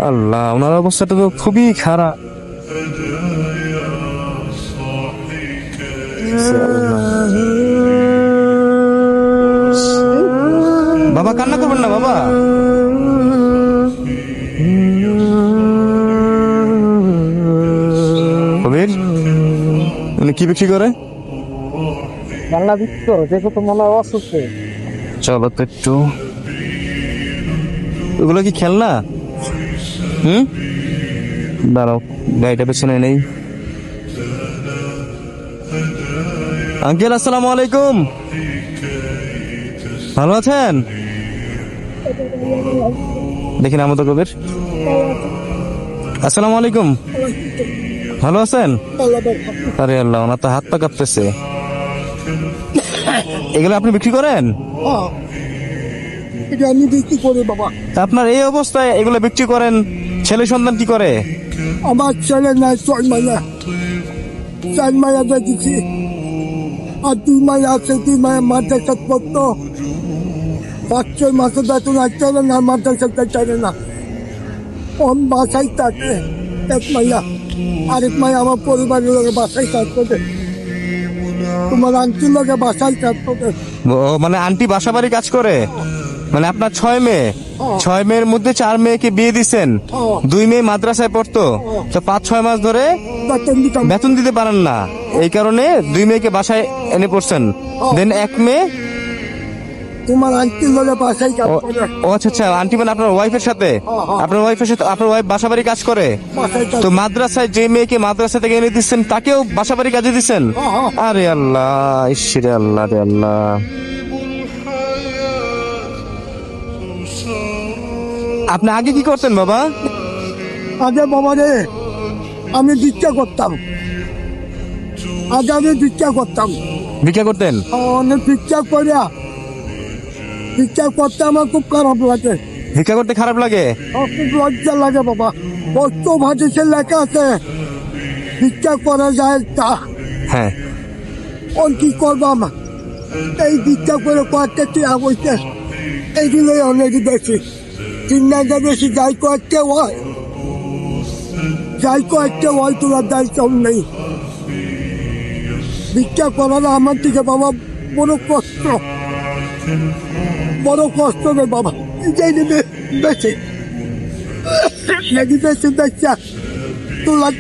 আল্লাহ, ওনার অবস্থাটা তো খুবই খারাপ। বাবা কান্না করবেন না বাবা। কবির, উনি কি বিক্রি করে? বাংলা বিক্রি করো, দেখো তো মনে হয় অসুস্থ। চলো তো একটু। ওগুলো কি খেলনা? দাঁড়াও, গাড়িটা পেছনে নেই। আঙ্কেল, আসসালামু আলাইকুম। ভালো আছেন? দেখেন আমাদের কবির। আসসালামু আলাইকুম। ভালো আছেন? আরে আল্লাহ, ওনার তো হাত পা কাঁপতেছে। এগুলো আপনি বিক্রি করেন? এটা আমি বিক্রি করি বাবা। আপনার এই অবস্থায় এগুলো বিক্রি করেন? ছেলে সন্তান কি করে? আমার ছেলে নাই, 6 মাইয়া, 4 মাইয়া দেখেছি, আর 2 মাইয়া আছে। 2 মাইয়া মাদ্রাসা পড়তো, 5-6 মাসে বেতন আসতে না, মাদ্রাসাতে চলে না। বাসায় থাকে 1 মাইয়া, আরেক মাইয়া আমার পরিবারের লোকের বাসায় কাজ করে। তোমার আন্টির লোকের বাসায় কাজ করে। ও, মানে আন্টি বাসা বাড়ি কাজ করে? মানে আপনার 6 মেয়ে, 6 মেয়ের মধ্যে 4 মেয়েকে বিয়ে দিচ্ছেন, 2 মেয়ে মাদ্রাসায় পড়তো, তো 5-6 মাস ধরে বেতন দিতে পারেন না, এই কারণে 2 মেয়েকে বাসায় এনে পড়ছেন। দেন 1 মেয়ে তোমার আন্টির লোকের বাসায় কাজ করে। ও আচ্ছা আচ্ছা, আন্টি মানে আপনার ওয়াইফের সাথে? আপনার ওয়াইফের সাথে আপনার ওয়াইফ বাসা বাড়ি কাজ করে? বাসায় কাজ তো মাদ্রাসায় যে মেয়েকে মাদ্রাসা থেকে এনে দিচ্ছেন তাকেও বাসা বাড়ি কাজে দিচ্ছেন? আরে আল্লাহ, ঈশ্বরে আল্লাহ রে আল্লাহ। আপনি আগে কি করতেন বাবা? আগে বাবা রে, আমি ভিক্ষা করতাম। আগে আমি ভিক্ষা করতাম। ভিক্ষা করতেন? অনেক ভিক্ষা করিয়া, ভিক্ষা করতে আমার খুব খারাপ লাগে। ভিক্ষা করতে খারাপ লাগে? খুব লজ্জা লাগে বাবা। কষ্ট ভাষে লেখা আছে ভিক্ষা করা যায় তা। হ্যাঁ। ওর কি করবাম, এই ভিক্ষা করে কয়েকটা টিয়া বইতে, এইগুলোই অনেক বেশি। 3 বেশি যাই কয়েকটা হয়, যাই কয়েকটা হয়, তোলার দায়িত্ব নেই। ভিক্ষা করার আমার দিকে বাবা বড় কষ্ট, বড় কষ্ট রে বাবা। যাই নেবে বেশি বেশি বেশি তোলার